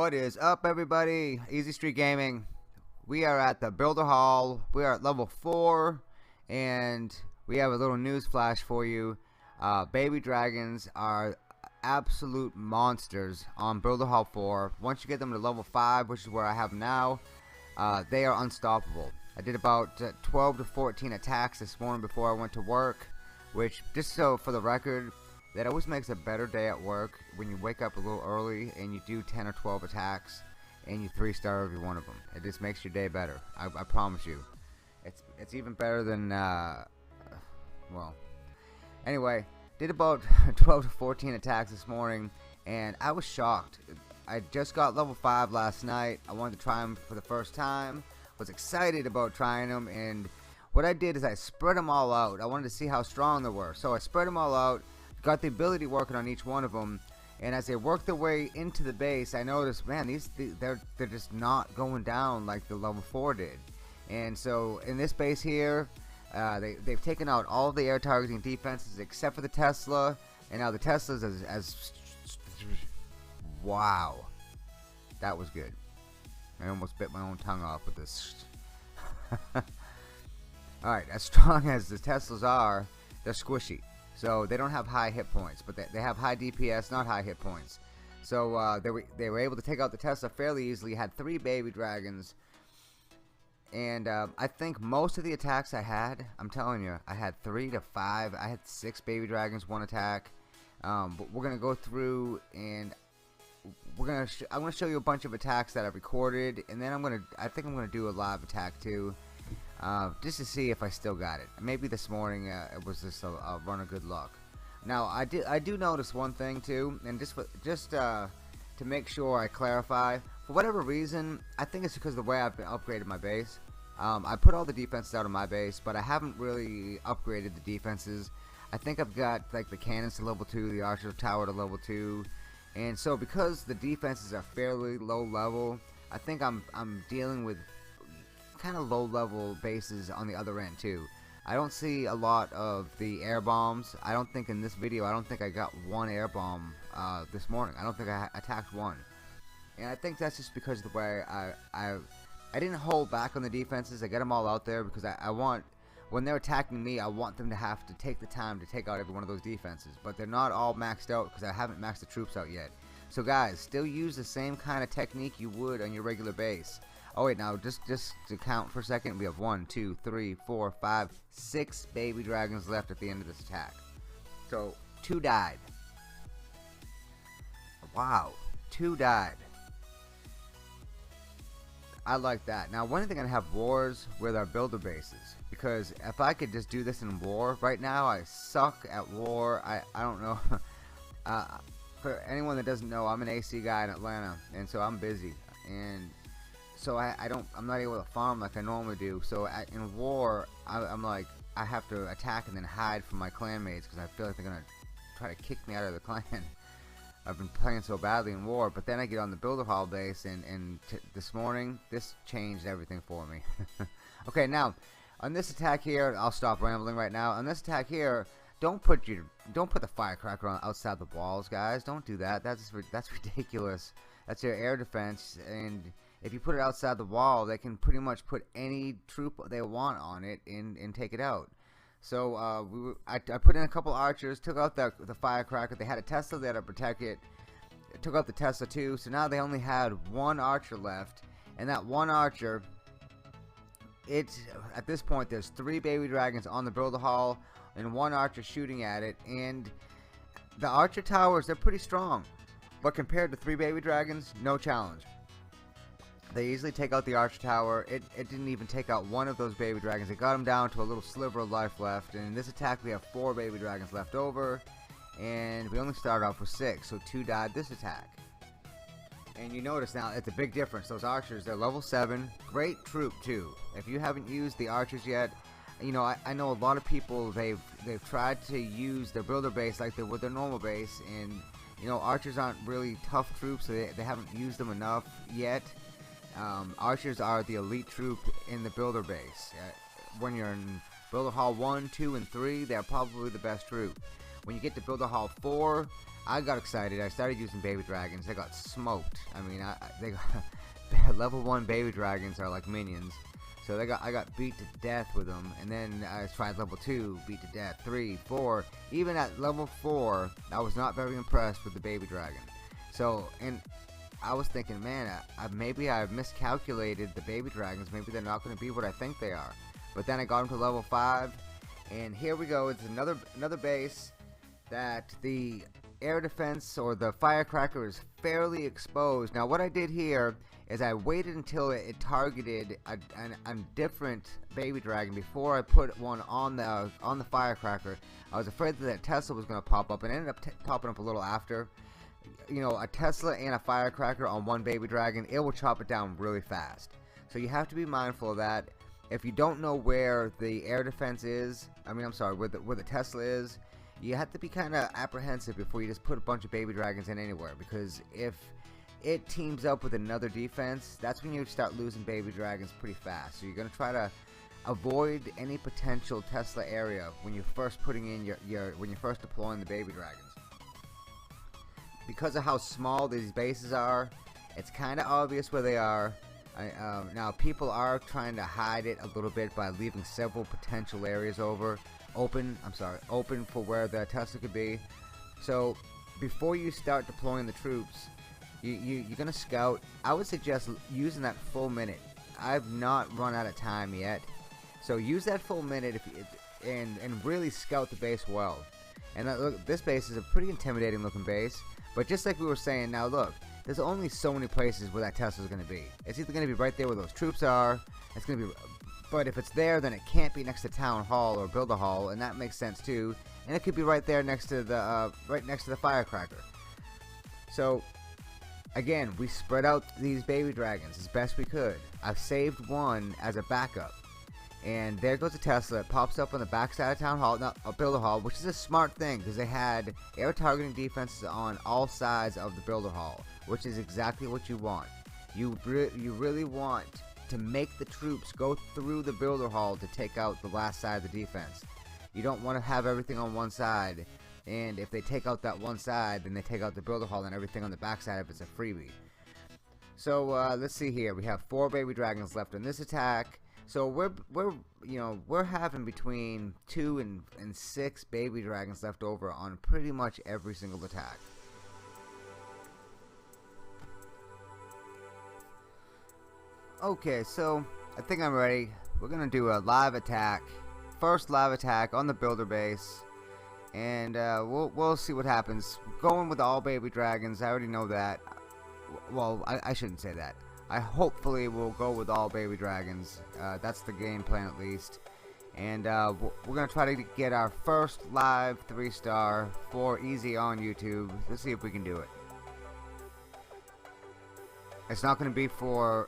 What is up, everybody? Easy Street Gaming. We are at the Builder Hall. We are at level 4, and we have a little news flash for you. Baby dragons are absolute monsters on Builder Hall 4. Once you get them to level 5, which is where I have them now, they are unstoppable. I did about 12 to 14 attacks this morning before I went to work, which, just so for the record, that always makes a better day at work when you wake up a little early and you do 10 or 12 attacks and you 3-star every one of them. It just makes your day better. I promise you. It's even better than, well, anyway, did about 12 to 14 attacks this morning, and I was shocked. I just got level 5 last night. I wanted to try them for the first time. Was excited about trying them, and what I did is I spread them all out. I wanted to see how strong they were, so I spread them all out. Got the ability working on each one of them, and as they work their way into the base, I noticed, man, they're just not going down like the level 4 did. And so in this base here, they've taken out all of the air targeting defenses except for the Tesla, and now the Tesla's as wow, that was good. I almost bit my own tongue off with this. Alright, as strong as the Teslas are, they're squishy. So they don't have high hit points, but they have high DPS, not high hit points. So they were able to take out the Tesla fairly easily. Had 3 baby dragons, and I think most of the attacks I had, I'm telling you, I had 3 to 5. I had 6 baby dragons, 1 attack. But we're gonna go through, and I'm gonna show you a bunch of attacks that I've recorded, and then I think I'm gonna do a live attack too. Just to see if I still got it. Maybe this morning it was just a run of good luck. Now I do notice one thing too, and just to make sure I clarify, for whatever reason, I think it's because of the way I've upgraded my base. I put all the defenses out of my base, but I haven't really upgraded the defenses. I think I've got like the cannons to level 2, the archer tower to level 2, and so because the defenses are fairly low level, I think I'm dealing with kind of low level bases on the other end too. I don't see a lot of the air bombs. I don't think in this video, I don't think I got 1 air bomb this morning. I don't think I attacked 1, and I think that's just because of the way I didn't hold back on the defenses. I get them all out there because I want, when they're attacking me, I want them to have to take the time to take out every one of those defenses, but they're not all maxed out because I haven't maxed the troops out yet. So guys, still use the same kind of technique you would on your regular base. Oh wait, now just to count for a second, we have 1, 2, 3, 4, 5, 6 baby dragons left at the end of this attack. So 2 died. Wow, 2 died. I like that. Now when are they gonna have wars with our builder bases? Because if I could just do this in war right now, I suck at war. I don't know. For anyone that doesn't know, I'm an AC guy in Atlanta, and so I'm busy, and so I'm not able to farm like I normally do. So in war, I'm like, I have to attack and then hide from my clanmates because I feel like they're gonna try to kick me out of the clan. I've been playing so badly in war, but then I get on the Builder Hall base, and this morning, this changed everything for me. Okay, now on this attack here, I'll stop rambling right now. On this attack here, don't put the firecracker on outside the walls, guys. Don't do that. That's ridiculous. That's your air defense, and if you put it outside the wall, they can pretty much put any troop they want on it and take it out. So I put in a couple archers, took out the firecracker. They had a Tesla there to protect it. Took out the Tesla too. So now they only had 1 archer left, and that 1 archer, at this point there's 3 baby dragons on the Builder Hall and 1 archer shooting at it. And the archer towers, they're pretty strong, but compared to 3 baby dragons, no challenge. They easily take out the archer tower. It didn't even take out 1 of those baby dragons. It got them down to a little sliver of life left. And in this attack, we have 4 baby dragons left over, and we only started off with 6, so 2 died this attack. And you notice now, it's a big difference. Those archers, they're level 7. Great troop too. If you haven't used the archers yet, you know, I know a lot of people, they've tried to use their builder base like they would their normal base, and you know, archers aren't really tough troops, so they haven't used them enough yet. Archers are the elite troop in the builder base. When you're in Builder Hall 1, 2, and 3, they're probably the best troop. when you get to Builder Hall 4, I got excited. I started using baby dragons. They got smoked. I mean, they got level 1 baby dragons are like minions. So I got beat to death with them, and then I tried level 2, beat to death, 3, 4. Even at level 4, I was not very impressed with the baby dragon. So, and I was thinking, man, maybe I've miscalculated the baby dragons. Maybe they're not going to be what I think they are. But then I got them to level 5, and here we go. It's another base that the air defense or the firecracker is fairly exposed. Now, what I did here is I waited until it targeted a different baby dragon before I put one on the firecracker. I was afraid that Tesla was going to pop up, and it ended up popping up a little after. You know, a Tesla and a firecracker on one baby dragon, it will chop it down really fast. So you have to be mindful of that. If you don't know where the air defense is, where the Tesla is, you have to be kind of apprehensive before you just put a bunch of baby dragons in anywhere, because if it teams up with another defense, that's when you start losing baby dragons pretty fast. So you're going to try to avoid any potential Tesla area when you're first putting in when you're first deploying the baby dragons. Because of how small these bases are, it's kind of obvious where they are. Now people are trying to hide it a little bit by leaving several potential areas open for where the Tesla could be. So before you start deploying the troops, you're gonna scout. I would suggest using that full minute. I've not run out of time yet, so use that full minute and really scout the base well. And look, this base is a pretty intimidating looking base. But just like we were saying, now look, there's only so many places where that Tesla is going to be. It's either going to be right there where those troops are. It's going to be, but if it's there, then it can't be next to Town Hall or Builder Hall, and that makes sense too. And it could be right there next to the firecracker. So again, we spread out these baby dragons as best we could. I've saved one as a backup. And there goes a Tesla. It pops up on the backside of Town Hall, not Builder Hall, which is a smart thing because they had air targeting defenses on all sides of the Builder Hall, which is exactly what you want. You really want to make the troops go through the Builder Hall to take out the last side of the defense. You don't want to have everything on one side, and if they take out that one side, then they take out the Builder Hall, and everything on the backside of it's a freebie. So let's see here. We have 4 baby dragons left in this attack. So we're having between 2 and 6 baby dragons left over on pretty much every single attack. Okay, so I think I'm ready. We're gonna do a live attack, first live attack on the builder base, and we'll see what happens. Going with all baby dragons, I already know that. Well, I shouldn't say that. I hopefully will go with all baby dragons. That's the game plan at least. And we're going to try to get our first live 3-star for easy on YouTube. Let's see if we can do it. It's not going to be for...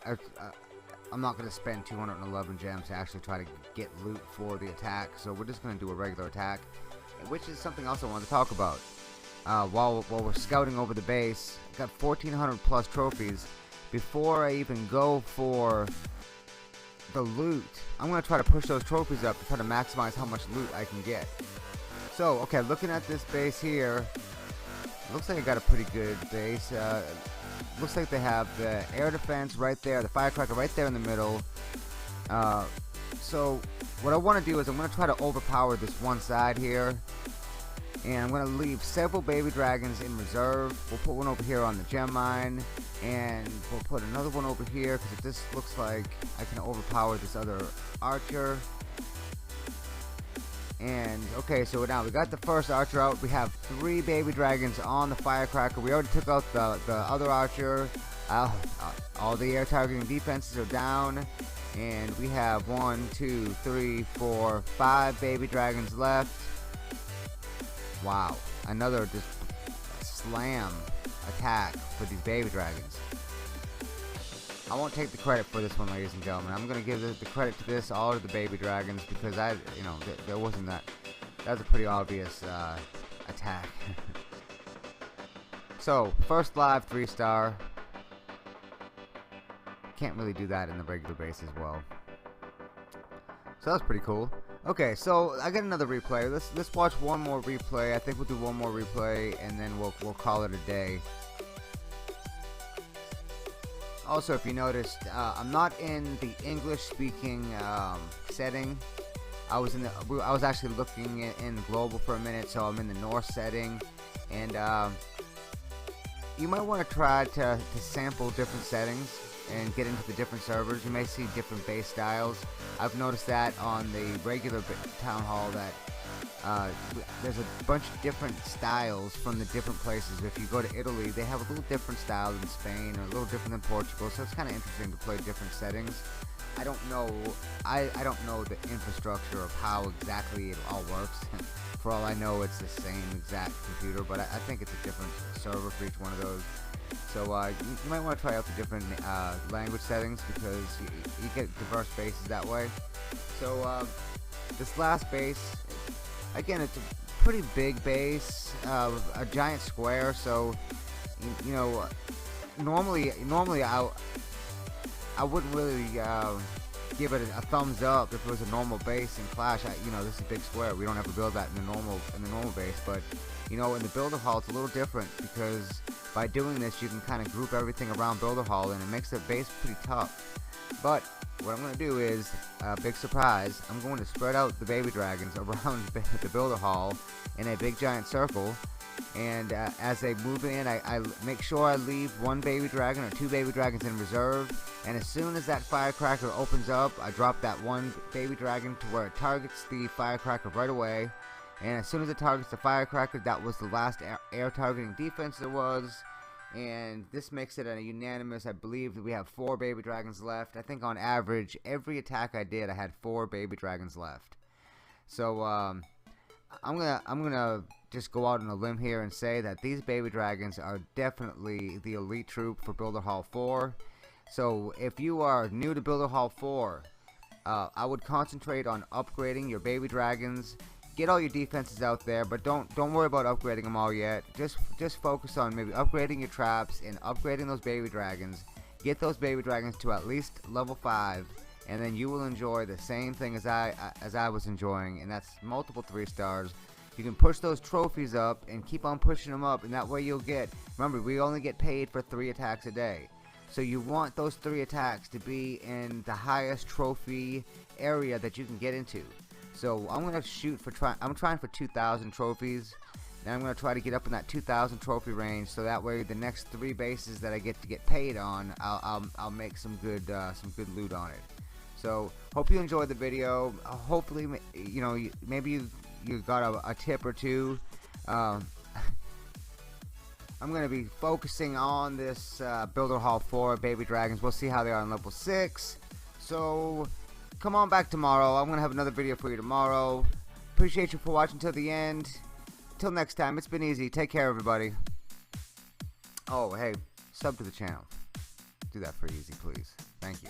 I'm not going to spend 211 gems to actually try to get loot for the attack. So we're just going to do a regular attack. Which is something else I wanted to talk about. While we're scouting over the base, I got 1,400 plus trophies. Before I even go for the loot, I'm going to try to push those trophies up to try to maximize how much loot I can get. So, okay, looking at this base here, looks like I got a pretty good base. Looks like they have the air defense right there, the firecracker right there in the middle. So, what I want to do is I'm going to try to overpower this one side here. And I'm going to leave several baby dragons in reserve. We'll put one over here on the gem mine. And we'll put another one over here because this looks like I can overpower this other archer. And okay, so now we got the first archer out. We have 3 baby dragons on the firecracker. We already took out the other archer. All the air targeting defenses are down. And we have 1, 2, 3, 4, 5 baby dragons left. Wow, another just slam attack for these baby dragons. I won't take the credit for this one, ladies and gentlemen. I'm going to give the credit to this all to the baby dragons because there wasn't that. That was a pretty obvious attack. So, first live 3-star. Can't really do that in the regular base as well. So that's pretty cool. Okay, so I got another replay. Let's watch one more replay. I think we'll do one more replay and then we'll call it a day. Also, if you noticed, I'm not in the English-speaking setting. I was actually looking in global for a minute, so I'm in the North setting, and you might want to try to sample different settings and get into the different servers. You may see different base styles. I've noticed that on the regular town hall that there's a bunch of different styles from the different places. If you go to Italy, they have a little different style than Spain, or a little different than Portugal, so it's kind of interesting to play different settings. I don't know the infrastructure of how exactly it all works. For all I know, it's the same exact computer, but I think it's a different server for each one of those. So you might want to try out the different language settings, because you get diverse bases that way. So this last base, again, it's a pretty big base, a giant square. So you know, normally I wouldn't really give it a thumbs up if it was a normal base in Clash. You know, this is a big square. We don't have to build that in the normal base, but you know, in the builder hall it's a little different, because by doing this you can kind of group everything around builder hall, and it makes the base pretty tough. But what I'm going to do is, big surprise, I'm going to spread out the baby dragons around the builder hall in a big giant circle, and as they move in, I make sure I leave one baby dragon or two baby dragons in reserve, and as soon as that firecracker opens up, I drop that one baby dragon to where it targets the firecracker right away. And as soon as it targets the firecracker, that was the last air targeting defense there was. And this makes it a unanimous. I believe that we have 4 baby dragons left. I think on average, every attack I did, I had 4 baby dragons left. So I'm gonna just go out on a limb here and say that these baby dragons are definitely the elite troop for Builder Hall 4. So if you are new to Builder Hall 4, I would concentrate on upgrading your baby dragons. Get all your defenses out there, but don't worry about upgrading them all yet. Just focus on maybe upgrading your traps and upgrading those baby dragons. Get those baby dragons to at least level 5, and then you will enjoy the same thing as I was enjoying, and that's multiple 3 stars. You can push those trophies up and keep on pushing them up, and that way you'll get. Remember, we only get paid for 3 attacks a day, so you want those 3 attacks to be in the highest trophy area that you can get into. So I'm gonna shoot for I'm trying for 2,000 trophies, and I'm gonna try to get up in that 2,000 trophy range, so that way the next 3 bases that I get to get paid on, I'll make some good loot on it. So hope you enjoyed the video. Hopefully, you know, maybe you got a tip or two. I'm gonna be focusing on this Builder Hall 4 baby dragons. We'll see how they are on level 6. So come on back tomorrow. I'm gonna have another video for you tomorrow. Appreciate you for watching till the end. Till next time, it's been easy. Take care, everybody. Oh, hey, sub to the channel. Do that for easy, please. Thank you.